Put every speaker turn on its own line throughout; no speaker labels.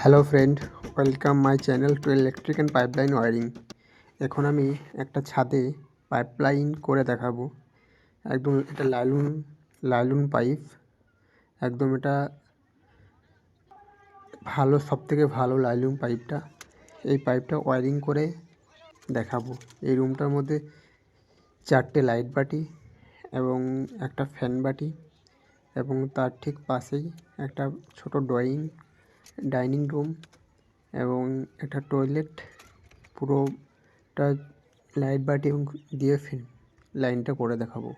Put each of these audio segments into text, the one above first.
Hello friend, welcome my channel to electric and pipeline wiring. এখন আমি একটা ছাদে পাইপলাইন করে দেখাবো। একদম এটা লাইলন পাইপ, একদম এটা ভালো, সবথেকে ভালো লাইলন পাইপটা। এই পাইপটা ওয়ারিং করে দেখাবো। এই রুমটার মধ্যে 4টে লাইট বাটি এবং একটা ফ্যান বাটি এবং তার ঠিক পাশেই একটা ছোট ডাইনিং রুম এবং একটা টয়লেট, পুরোটা লাইট বাটি এবং দিয়ে লাইনটা করে দেখাবো।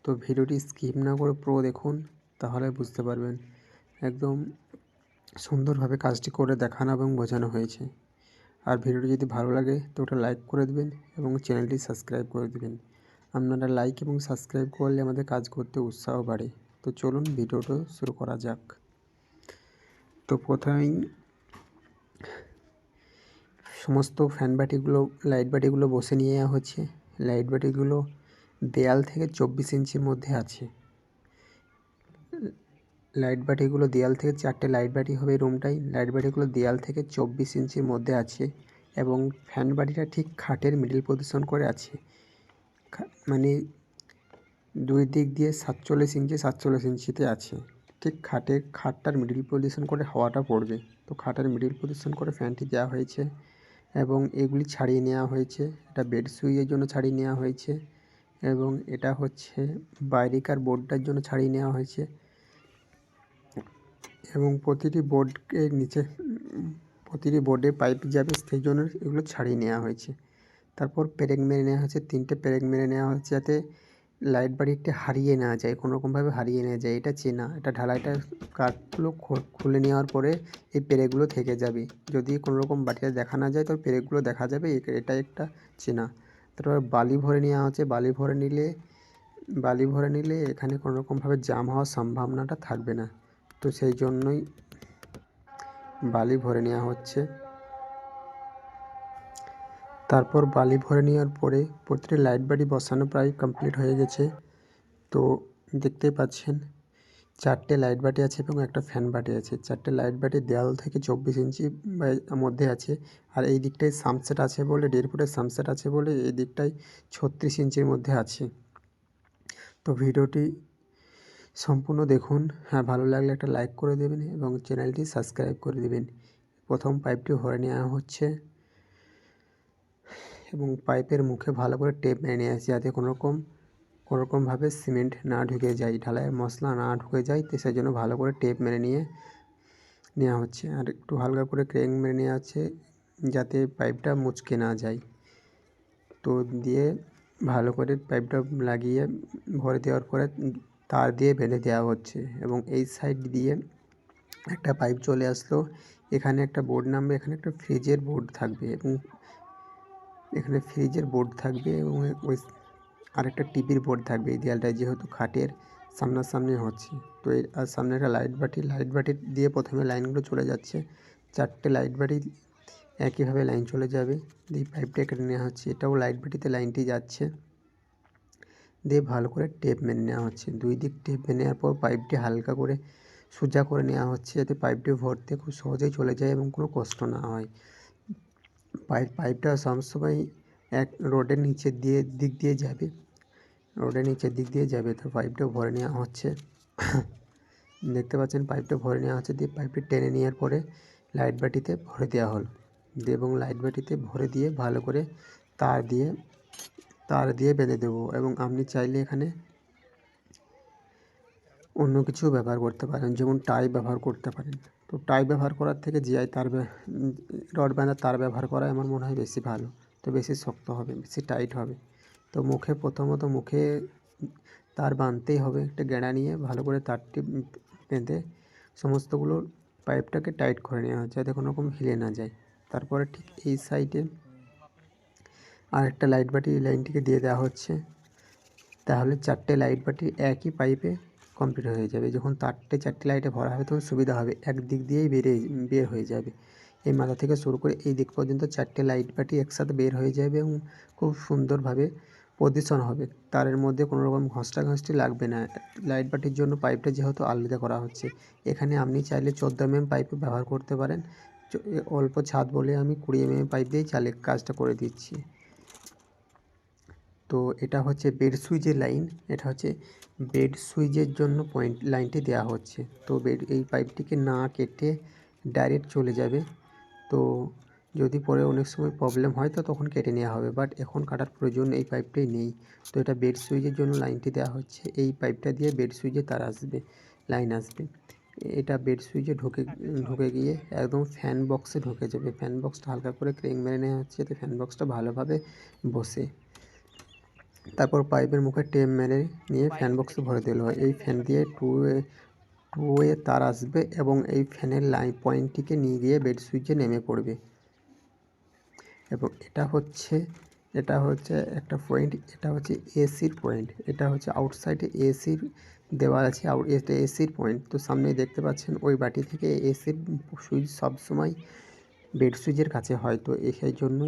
তো ভিডিওটি স্কিপ না করে পুরো দেখুন, তাহলে বুঝতে পারবেন একদম সুন্দরভাবে কাজটি করে দেখানো এবং বোঝানো হয়েছে। আর ভিডিওটি যদি ভালো লাগে তো ওটা লাইক করে দেবেন এবং চ্যানেলটি সাবস্ক্রাইব করে দেবেন। আপনারা লাইক এবং সাবস্ক্রাইব করলে আমাদের কাজ করতে উৎসাহ বাড়ে। তো চলুন ভিডিওটা শুরু করা যাক। তো প্রথমেই সমস্ত লাইট বাটিগুলো বসে নিয়ে হচ্ছে। লাইট বাটিগুলো দেয়াল থেকে 24 ইঞ্চির মধ্যে আছে। লাইট বাটিগুলো দেয়াল থেকে 4টে লাইট বাটি হবে রুমটাই। লাইট বাটিগুলো দেয়াল থেকে 24 ইঞ্চির মধ্যে আছে এবং ফ্যান বাটিটা ঠিক খাটের মিডিল পজিশন করে আছে। মানে দুই দিক দিয়ে 47 ইঞ্চিতে আছে। ঠিক খাটটার মিডিল পজিশন করে হাওয়াটা পড়বে। তো খাটের মিডিল পজিশন করে ফ্যানটি দেওয়া হয়েছে এবং এগুলি ছাড়িয়ে নেওয়া হয়েছে। এটা বেড সুইয়ের জন্য ছাড়িয়ে নেওয়া হয়েছে এবং এটা হচ্ছে বাইরেকার বোর্ডটার জন্য ছাড়িয়ে নেওয়া হয়েছে এবং প্রতিটি বোর্ডে পাইপ যাবে, সেই জন্য এগুলো ছাড়িয়ে নেওয়া হয়েছে। তারপর পেরেক মেরে নেওয়া হয়েছে, 3টে পেরেক মেরে নেওয়া হয়েছে যাতে লাইট বাটিটা হারিয়ে না যায়, কোনোরকমভাবে হারিয়ে না যায়। এটা চেনা, এটা ঢালাইটা কাঠগুলো খুলে নেওয়ার পরে এই পেরেকগুলো থেকে যাবে। যদি কোনোরকম বাটিটা দেখা না যায় তো পেরেকগুলো দেখা যাবে, এটা একটা চেনা। তারপর বালি ভরে নেওয়া হচ্ছে। বালি ভরে নিলে এখানে কোনোরকমভাবে জাম হওয়ার সম্ভাবনাটা থাকবে না। তো সেই জন্যই বালি ভরে নেওয়া হচ্ছে। তারপর বালি ভরে নেওয়ার পরে প্রতিটি লাইট বাটি বসানো প্রায় কমপ্লিট হয়ে গেছে। তো দেখতেই পাচ্ছেন 4টে লাইট বাটি আছে এবং একটা ফ্যান বাটি আছে। 4টে লাইট বাটি দেওয়াল থেকে 24 ইঞ্চি মধ্যে আছে। আর এই দিকটায় সামসেট আছে বলে 1.5 ফুটের সামসেট আছে বলে এই দিকটায় 36 ইঞ্চির মধ্যে আছে। তো ভিডিওটি সম্পূর্ণ দেখুন। হ্যাঁ, ভালো লাগলে একটা লাইক করে দেবেন এবং চ্যানেলটি সাবস্ক্রাইব করে দেবেন। প্রথম পাইপটি ভরে নেওয়া হচ্ছে এবং পাইপের মুখে ভালো করে টেপ মেরে নিয়ে আসছে যাতে কোনোরকমভাবে সিমেন্ট না ঢুকে যায়, ঢালাইয়ের মশলা না ঢুকে যায়। তো সেই জন্য ভালো করে টেপ মেরে নেওয়া হচ্ছে আর একটু হালকা করে ক্র্যাঙ্ক মেরে নেওয়া হচ্ছে যাতে পাইপটা মুচকে না যায়। তো দিয়ে ভালো করে পাইপটা লাগিয়ে ভরে দেওয়ার পরে তার দিয়ে বেঁধে দেওয়া হচ্ছে এবং এই সাইড দিয়ে একটা পাইপ চলে আসলো। এখানে একটা বোর্ড নামবে, এখানে একটা ফ্রিজের বোর্ড থাকবে এবং ওই আরেকটা টিভির বোর্ড থাকবে এই দেয়ালটায়, যেহেতু খাটের সামনাসামনি হচ্ছে। তো আর সামনে একটা লাইট বাটি দিয়ে প্রথমে লাইনগুলো চলে যাচ্ছে। 4টে লাইট বাটি একইভাবে লাইন চলে যাবে। দিয়ে পাইপটা কেটে নেওয়া হচ্ছে, এটাও লাইট বাটিতে লাইনটি যাচ্ছে। দিয়ে ভালো করে টেপ মেনে নেওয়া হচ্ছে। 2 দিক টেপ মেনে নেওয়ার পর পাইপটি হালকা করে সোজা করে নেওয়া হচ্ছে যাতে পাইপটি ভরতে খুব সহজেই চলে যায় এবং কোনো কষ্ট না হয়। পাইপটা সবসময় রোডের নিচের দিক দিয়ে যাবে। তো পাইপটা ভরে নেওয়া হচ্ছে। দেখতে পাচ্ছেন পাইপটা ভরে নেওয়া হচ্ছে। দিয়ে পাইপটি টেনে নেওয়ার পরে লাইট বাটিতে ভরে দেওয়া হলো এবং লাইট বাটিতে ভরে দিয়ে ভালো করে তার দিয়ে বেঁধে দেবো এবং আপনি চাইলে এখানে অন্য কিছু ব্যবহার করতে পারেন, যেমন টাই ব্যবহার করতে পারেন। তো টাই ব্যবহার করার থেকে জিআই রড বাঁধার তার ব্যবহার করা আমার মনে হয় বেশি ভালো। তো বেশি শক্ত হবে, বেশি টাইট হবে। তো প্রথমত মুখে তার বাঁধতেই হবে। একটা গেঁড়া নিয়ে ভালো করে তারটি বেঁধে সমস্তগুলো পাইপটাকে টাইট করে নেওয়া হচ্ছে যাতে কোনোরকম হিলে না যায়। তারপরে ঠিক এই সাইডে আরেকটা লাইট বাটি লাইনটিকে দিয়ে দেওয়া হচ্ছে। তাহলে 4টে লাইট বাটি একই পাইপে কমপ্লিট হয়ে যাবে। যখন 4টে লাইটে ভরা হবে তখন সুবিধা হবে, একদিক দিয়েই বের হয়ে যাবে। এই মাথা থেকে শুরু করে এই দিক পর্যন্ত 4টে লাইট বাটি একসাথে বের হয়ে যাবে এবং খুব সুন্দরভাবে পজিশন হবে, তারের মধ্যে কোনো রকম ঘষটা লাগবে না। লাইট বাটির জন্য পাইপটা যেহেতু আলাদা করা হচ্ছে, এখানে আপনি চাইলে 14 mm পাইপও ব্যবহার করতে পারেন। অল্প ছাদ বলে আমি 20 mm পাইপ দিয়েই কাজটা করে দিচ্ছি। তো এটা হচ্ছে বেড সুইচের লাইন, এটা হচ্ছে বেড সুইচের জন্য লাইনটি দেওয়া হচ্ছে। তো এই পাইপটিকে না কেটে ডাইরেক্ট চলে যাবে। তো যদি পরে অনেক সময় প্রবলেম হয় তো তখন কেটে নেওয়া হবে, বাট এখন কাটার প্রয়োজন এই পাইপটাই নেই। তো এটা বেড সুইচের জন্য লাইনটি দেওয়া হচ্ছে। এই পাইপটা দিয়ে বেড সুইচে তার আসবে, লাইন আসবে। এটা বেড সুইচে ঢুকে গিয়ে একদম ফ্যান বক্সে ঢুকে যাবে। ফ্যান বক্সটা হালকা করে ক্রেং মেরে নেওয়া হচ্ছে যাতে ফ্যান বক্সটা ভালোভাবে বসে। তারপর পাইপের মুখে টেপ মেরে নিয়ে ফ্যান বক্সে ভরে দিতে হয়। এই ফ্যান দিয়ে টু ওয়ে তার আসবে এবং এই ফ্যানের লাইন পয়েন্টটিকে নিয়ে গিয়ে বেড সুইচে নেমে পড়বে। এবং এটা হচ্ছে একটা পয়েন্ট, এটা হচ্ছে এসির পয়েন্ট। এটা হচ্ছে আউটসাইডে এসির দেওয়া আছে, এটা এসির পয়েন্ট। তো সামনে দেখতে পাচ্ছেন ওই বাটি থেকে এসির সুইচ সবসময় বেড সুইচের কাছে হয়। তো সেই জন্য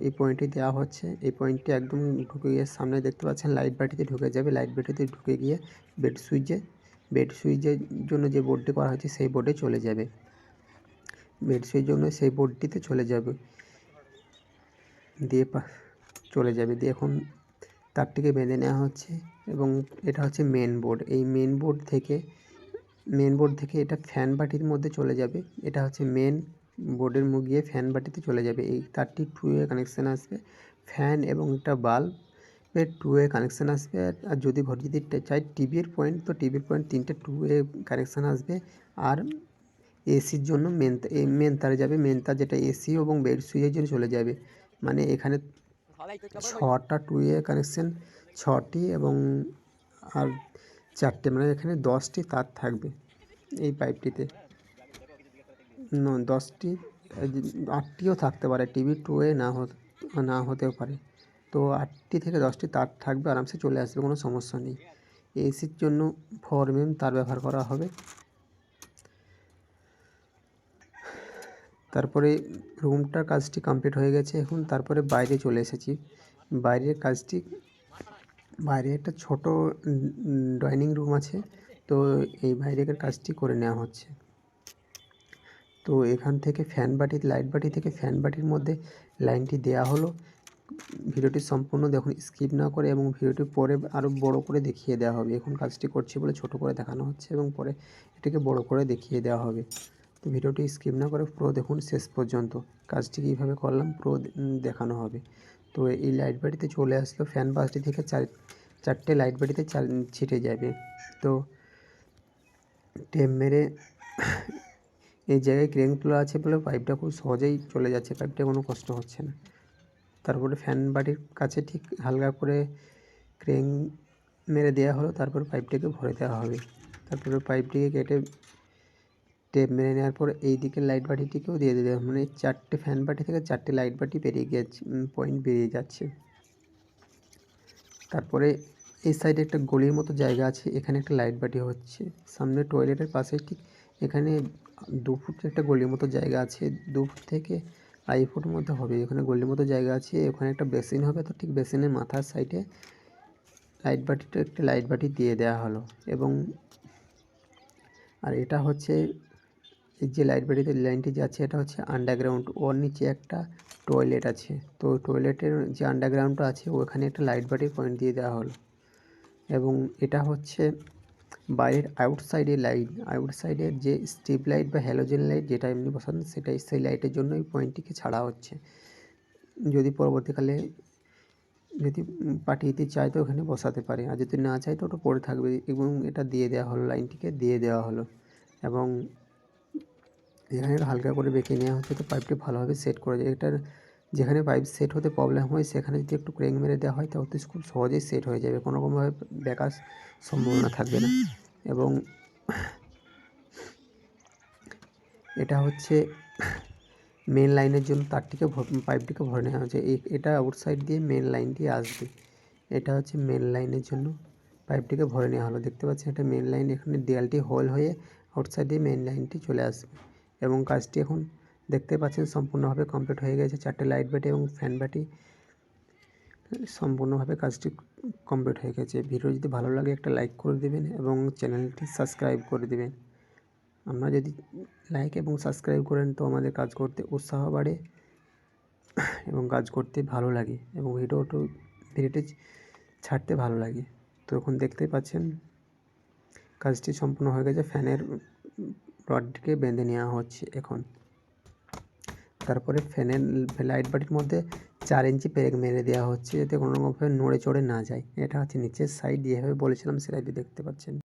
এই পয়েন্টটি দেওয়া হচ্ছে। এই পয়েন্টটি একদম ঢুকে গিয়ে সামনে দেখতে পাচ্ছেন লাইট বাটিতে ঢুকে যাবে। লাইট বাটিতে ঢুকে গিয়ে বেড সুইচের জন্য যে বোর্ডটি করা হয়েছে সেই বোর্ডে চলে যাবে। বেড সুইচের জন্য সেই বোর্ডটিতে চলে যাবে, দিয়ে দিয়ে এখন তারটিকে বেঁধে নেওয়া হচ্ছে। এবং এটা হচ্ছে মেন বোর্ড। এই মেন বোর্ড থেকে এটা ফ্যান বাটির মধ্যে চলে যাবে। এটা হচ্ছে মেন বোর্ডের মুখ গিয়ে ফ্যান বাটিতে চলে যাবে। এই তারটি 2 ওয়ে কানেকশান আসবে। ফ্যান এবং একটা বাল্বের 2 ওয়ে কানেকশান আসবে। আর যদি চাই টিভির পয়েন্ট, তো টিভির পয়েন্ট 3টে 2 ওয়ে কানেকশান আসবে। আর এসির জন্য মেন তারে যাবে। মেন তার যেটা এসি এবং বেড সুইচের জন্য চলে যাবে। মানে এখানে 6টা 2 ওয়ে কানেকশান, 6টি এবং আর 4টে, মানে এখানে 10টি তার থাকবে এই পাইপটিতে। 10টি, 8টিও থাকতে পারে, টিভি 2 ওয়ে না হতেও পারে। তো 8টি থেকে 10টি তার থাকবে, আরামসে চলে আসবে, কোনো সমস্যা নেই। এসির জন্য 4 mm তার ব্যবহার করা হবে। তারপরে রুমটার কাজটি কমপ্লিট হয়ে গেছে। এখন তারপরে বাইরে চলে এসেছি। বাইরে একটা ছোট ডাইনিং রুম আছে। তো এই বাইরের কাজটি করে নেওয়া হচ্ছে। তো এখান থেকে লাইট বাটি থেকে ফ্যান বাটির মধ্যে লাইনটি দেওয়া হলো। ভিডিওটি সম্পূর্ণ দেখুন, স্কিপ না করে, এবং ভিডিওটি পরে আরও বড় করে দেখিয়ে দেওয়া হবে। এখন কাজটি করছি বলে ছোট করে দেখানো হচ্ছে এবং পরে এটাকে বড় করে দেখিয়ে দেওয়া হবে। তো ভিডিওটি স্কিপ না করে পুরো দেখুন শেষ পর্যন্ত। কাজটি কীভাবে করলাম পুরো দেখানো হবে। তো এই লাইট বাটিতে চলে আসলো, ফ্যান বাসটি থেকে 4টে লাইট বাটিতে ছিটে যাবে। তো টেপ মেরে এই জায়গায় ক্রেন তোলা আছে বলে পাইপটা খুব সহজেই চলে যাচ্ছে, পাইপটা কোনো কষ্ট হচ্ছে না। তারপরে ফ্যান বাটির কাছে ঠিক হালকা করে ক্রেন মেরে দেওয়া হলো। তারপর পাইপটাকে ভরে দেওয়া হবে। তারপরে পাইপটিকে কেটে টেপ মেরে নেওয়ার পর এই দিকের লাইট বাটিটিকেও দিয়ে দিতে হবে। মানে 4টে ফ্যান বাটি থেকে 4টে লাইট বাটি পয়েন্ট বেরিয়ে যাচ্ছে। তারপরে এই সাইডে একটা গলির মতো জায়গা আছে, এখানে একটা লাইট বাটি হচ্ছে। সামনে টয়লেটের পাশে ঠিক এখানে 2 ফুট একটা গলির মতো জায়গা আছে, 2 ফুট থেকে 2.5 ফুট মধ্যে হবে। এখানে গলির মতো জায়গা আছে, ওখানে একটা বেসিন হবে। তো ঠিক বেসিনের মাথার সাইডে একটা লাইট বাটি দিয়ে দেওয়া হলো। এবং আর এটা হচ্ছে এই যে লাইট বাটিতে লাইনটি যাচ্ছে, এটা হচ্ছে আন্ডারগ্রাউন্ড। ওর নিচে একটা টয়লেট আছে। তো টয়লেটের যে আন্ডারগ্রাউন্ডটা আছে ওখানে একটা লাইট বাটির পয়েন্ট দিয়ে দেওয়া হলো। এবং এটা হচ্ছে বাইরের আউটসাইডের যে স্ট্রিপ লাইট বা হ্যালোজেন লাইট যেটা এমনি বসানো, সেই লাইটের জন্য এই পয়েন্টটিকে ছাড়া হচ্ছে। যদি পরবর্তীকালে যদি পাঠিয়ে দিতে চায় তো ওখানে বসাতে পারে, আর যদি না চায় তো ওটা পড়ে থাকবে। এবং এটা দিয়ে দেওয়া হলো, লাইনটিকে দিয়ে দেওয়া হলো। এবং এখানে হালকা করে বেঁকে নেওয়া হচ্ছে, তো পাইপটি ভালোভাবে সেট করে যায়। এটার যেখানে পাইপ সেট হতে প্রবলেম হয় সেখানে যদি একটু ক্রেন মেরে দেওয়া হয় তাহলে খুব সহজেই সেট হয়ে যাবে, কোনো রকমভাবে বেকার সম্ভাবনা থাকবে না। এবং এটা হচ্ছে মেন লাইনের জন্য পাইপটিকে ভরে নেওয়া হচ্ছে। এটা আউটসাইড দিয়ে মেন লাইনটি আসবে। এটা হচ্ছে মেন লাইনের জন্য পাইপটিকে ভরে নেওয়া হলো। দেখতে পাচ্ছেন এটা মেন লাইন, এখানে দেয়ালটি হোল হয়ে আউটসাইড দিয়ে মেন লাইনটি চলে আসবে। এবং কাজটি এখন দেখতে পাচ্ছেন সম্পূর্ণভাবে কমপ্লিট হয়ে গেছে। 4টে লাইট বাটি এবং ফ্যান সম্পূর্ণভাবে কাজটি কমপ্লিট হয়ে গেছে। ভিডিও যদি ভালো লাগে একটা লাইক করে দেবেন এবং চ্যানেলটি সাবস্ক্রাইব করে দেবেন। আপনারা যদি লাইক এবং সাবস্ক্রাইব করেন তো আমাদের কাজ করতে উৎসাহ বাড়ে এবং কাজ করতে ভালো লাগে এবং ভিডিওটি ছাড়তে ভালো লাগে। তো এখন দেখতেই পাচ্ছেন কাজটি সম্পূর্ণ হয়ে গেছে। ফ্যানের রডটিকে বেঁধে নেওয়া হচ্ছে এখন। তারপরে ফ্যানের লাইট বাটির মধ্যে 4 ইঞ্চি পেরেক মেরে দেওয়া হচ্ছে যাতে কোনো রকমভাবে নড়ে চড়ে না যায়। এটা হচ্ছে নিচের সাইড, যেভাবে বলেছিলাম সেলাইটি দেখতে পাচ্ছেন।